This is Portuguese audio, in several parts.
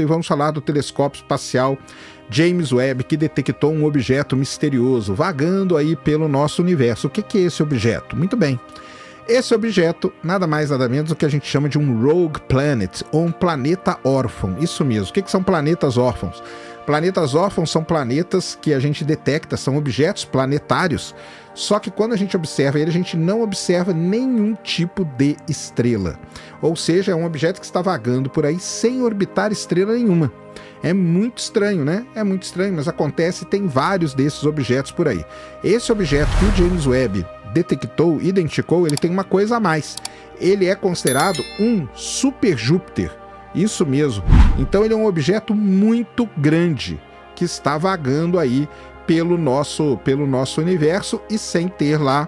E vamos falar do telescópio espacial James Webb, que detectou um objeto misterioso vagando aí pelo nosso universo. O que é esse objeto? Muito bem. Esse objeto, nada mais nada menos do que a gente chama de um rogue planet, ou um planeta órfão. Isso mesmo. O que são planetas órfãos? Planetas órfãos são planetas que a gente detecta, são objetos planetários, só que quando a gente observa ele, a gente não observa nenhum tipo de estrela. Ou seja, é um objeto que está vagando por aí sem orbitar estrela nenhuma. É muito estranho, né? É muito estranho, mas acontece, tem vários desses objetos por aí. Esse objeto que o James Webb detectou, identificou, ele tem uma coisa a mais. Ele é considerado um super Júpiter. Isso mesmo. Então ele é um objeto muito grande que está vagando aí pelo nosso universo e sem ter lá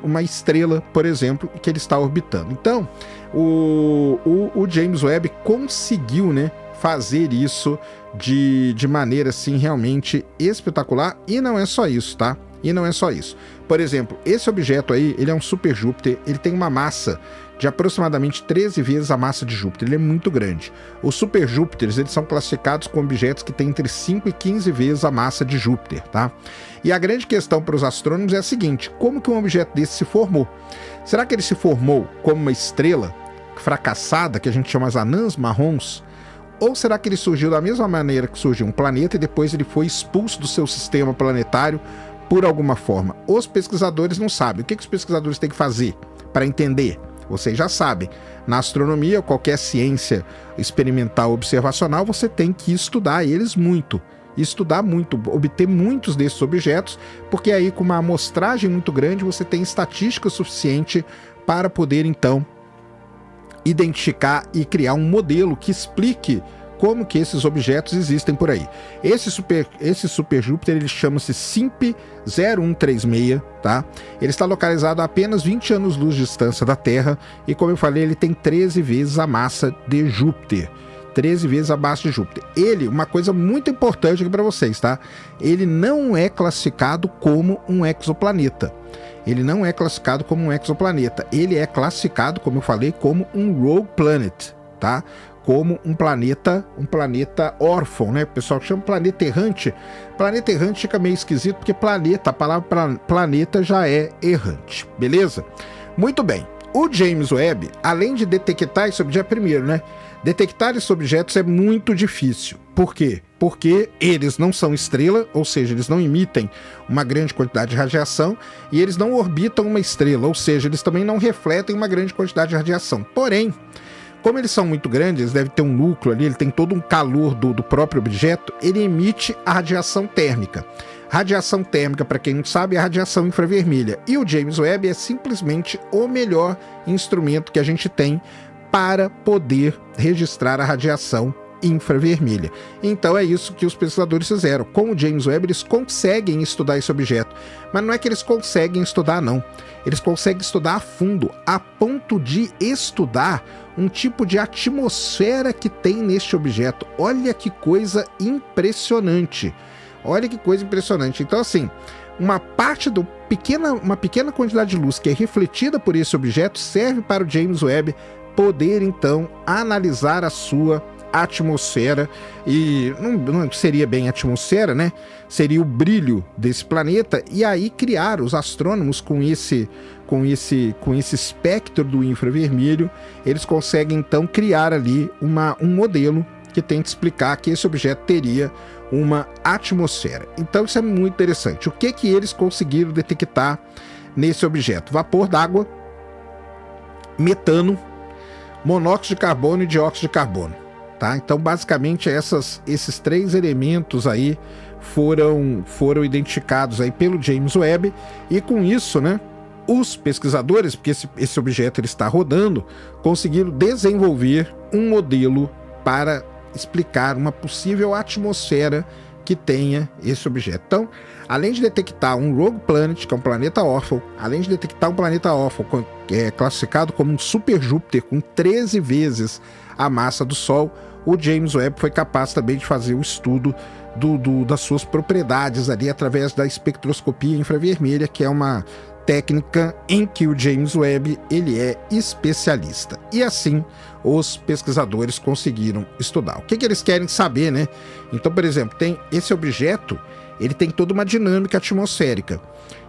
uma estrela, por exemplo, que ele está orbitando. Então, o James Webb conseguiu, né, fazer isso de maneira assim realmente espetacular. E não é só isso, tá? E não é só isso. Por exemplo, esse objeto aí, ele é um super Júpiter, ele tem uma massa de aproximadamente 13 vezes a massa de Júpiter. Ele é muito grande. Os super Júpiteres, eles são classificados como objetos que têm entre 5 e 15 vezes a massa de Júpiter, tá? E a grande questão para os astrônomos é a seguinte: como que um objeto desse se formou? Será que ele se formou como uma estrela fracassada, que a gente chama as anãs marrons? Ou será que ele surgiu da mesma maneira que surgiu um planeta e depois ele foi expulso do seu sistema planetário por alguma forma? Os pesquisadores não sabem. O que os pesquisadores têm que fazer para entender? Vocês já sabem, na astronomia, qualquer ciência experimental observacional, você tem que estudar eles muito, obter muitos desses objetos, porque aí com uma amostragem muito grande você tem estatística suficiente para poder então identificar e criar um modelo que explique como que esses objetos existem por aí. Esse super Júpiter, ele chama-se SIMP 0136, tá? Ele está localizado a apenas 20 anos-luz de distância da Terra e, como eu falei, ele tem 13 vezes a massa de Júpiter. 13 vezes a massa de Júpiter. Ele, uma coisa muito importante aqui para vocês, tá? Ele não é classificado como um exoplaneta. Ele não é classificado como um exoplaneta. Ele é classificado, como eu falei, como um rogue planet, tá? Como um planeta órfão, né? O pessoal chama planeta errante. Planeta errante fica meio esquisito, porque a palavra planeta já é errante, beleza? Muito bem. O James Webb, além de detectar esse objeto, primeiro, né? Detectar esses objetos é muito difícil. Por quê? Porque eles não são estrela, ou seja, eles não emitem uma grande quantidade de radiação, e eles não orbitam uma estrela, ou seja, eles também não refletem uma grande quantidade de radiação. Porém, como eles são muito grandes, eles devem ter um núcleo ali, ele tem todo um calor do próprio objeto, ele emite a radiação térmica. Radiação térmica, para quem não sabe, é a radiação infravermelha. E o James Webb é simplesmente o melhor instrumento que a gente tem para poder registrar a radiação infravermelha. Então é isso que os pesquisadores fizeram. Com o James Webb, eles conseguem estudar esse objeto. Mas não é que eles conseguem estudar, não. Eles conseguem estudar a fundo, a ponto de estudar um tipo de atmosfera que tem neste objeto. Olha que coisa impressionante. Olha que coisa impressionante. Então, assim, uma pequena quantidade de luz que é refletida por esse objeto serve para o James Webb poder, então, analisar a sua atmosfera, e não seria bem atmosfera, né? Seria o brilho desse planeta, e aí criar os astrônomos com esse espectro do infravermelho, eles conseguem então criar ali um modelo que tenta explicar que esse objeto teria uma atmosfera. Então isso é muito interessante. O que eles conseguiram detectar nesse objeto? Vapor d'água, metano, monóxido de carbono e dióxido de carbono. Tá? Então, basicamente, esses três elementos aí foram identificados aí pelo James Webb, e com isso, né, os pesquisadores, porque esse objeto ele está rodando, conseguiram desenvolver um modelo para explicar uma possível atmosfera que tenha esse objeto. Então, além de detectar um rogue planet, que é um planeta órfão, além de detectar um planeta órfão que é classificado como um super Júpiter com 13 vezes a massa do Sol, o James Webb foi capaz também de fazer o estudo das suas propriedades ali através da espectroscopia infravermelha, que é uma técnica em que o James Webb ele é especialista. E assim os pesquisadores conseguiram estudar. O que eles querem saber, né? Então, por exemplo, tem esse objeto, ele tem toda uma dinâmica atmosférica.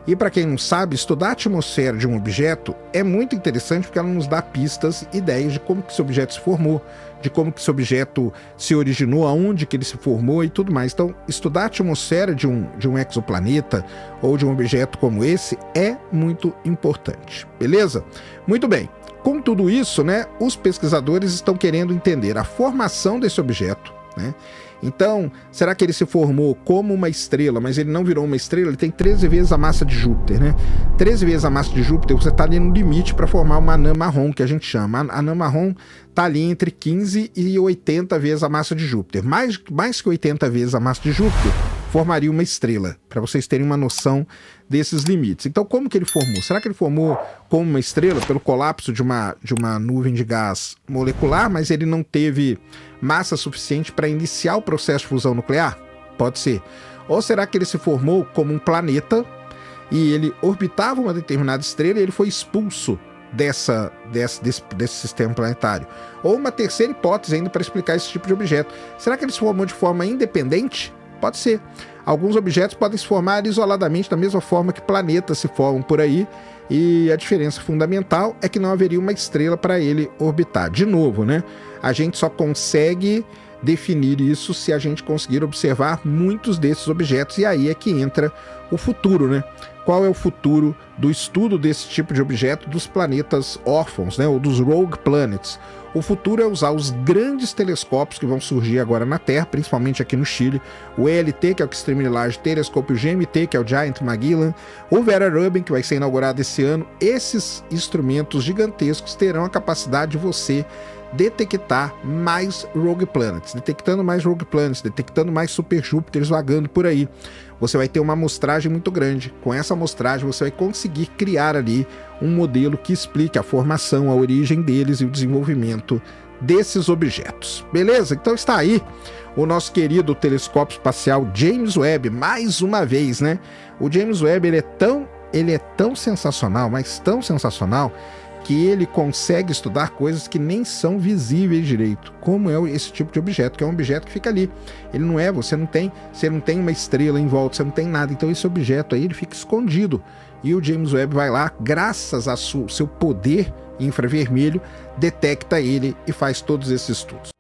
E para quem não sabe, estudar a atmosfera de um objeto é muito interessante porque ela nos dá pistas, ideias de como que esse objeto se formou, de como que esse objeto se originou, aonde que ele se formou e tudo mais. Então, estudar a atmosfera de um exoplaneta ou de um objeto como esse é muito importante, beleza? Muito bem. Com tudo isso, né, os pesquisadores estão querendo entender a formação desse objeto, né? Então, será que ele se formou como uma estrela, mas ele não virou uma estrela? Ele tem 13 vezes a massa de Júpiter, né? 13 vezes a massa de Júpiter, você está ali no limite para formar uma anã marrom, que a gente chama. A anã marrom está ali entre 15 e 80 vezes a massa de Júpiter. Mais que 80 vezes a massa de Júpiter, formaria uma estrela, para vocês terem uma noção desses limites. Então, como que ele formou? Será que ele formou como uma estrela pelo colapso de uma nuvem de gás molecular, mas ele não teve massa suficiente para iniciar o processo de fusão nuclear? Pode ser. Ou será que ele se formou como um planeta e ele orbitava uma determinada estrela e ele foi expulso desse sistema planetário? Ou uma terceira hipótese ainda para explicar esse tipo de objeto. Será que ele se formou de forma independente? Pode ser. Alguns objetos podem se formar isoladamente da mesma forma que planetas se formam por aí, e a diferença fundamental é que não haveria uma estrela para ele orbitar. De novo, né? A gente só consegue definir isso se a gente conseguir observar muitos desses objetos, e aí é que entra o futuro, né? Qual é o futuro do estudo desse tipo de objeto, dos planetas órfãos, né? Ou dos rogue planets? O futuro é usar os grandes telescópios que vão surgir agora na Terra, principalmente aqui no Chile, o ELT, que é o Extremely Large Telescope, o GMT, que é o Giant Magellan, o Vera Rubin, que vai ser inaugurado esse ano. Esses instrumentos gigantescos terão a capacidade de você detectar mais rogue planets, detectando mais super Júpiteres vagando por aí. Você vai ter uma amostragem muito grande. Com essa amostragem você vai conseguir criar ali um modelo que explique a formação, a origem deles e o desenvolvimento desses objetos. Beleza? Então está aí o nosso querido telescópio espacial James Webb, mais uma vez, né? O James Webb, ele é tão sensacional, mas tão sensacional, que ele consegue estudar coisas que nem são visíveis direito, como é esse tipo de objeto, que é um objeto que fica ali. Ele não é, você não tem uma estrela em volta, você não tem nada, então esse objeto aí ele fica escondido. E o James Webb vai lá, graças ao seu poder infravermelho, detecta ele e faz todos esses estudos.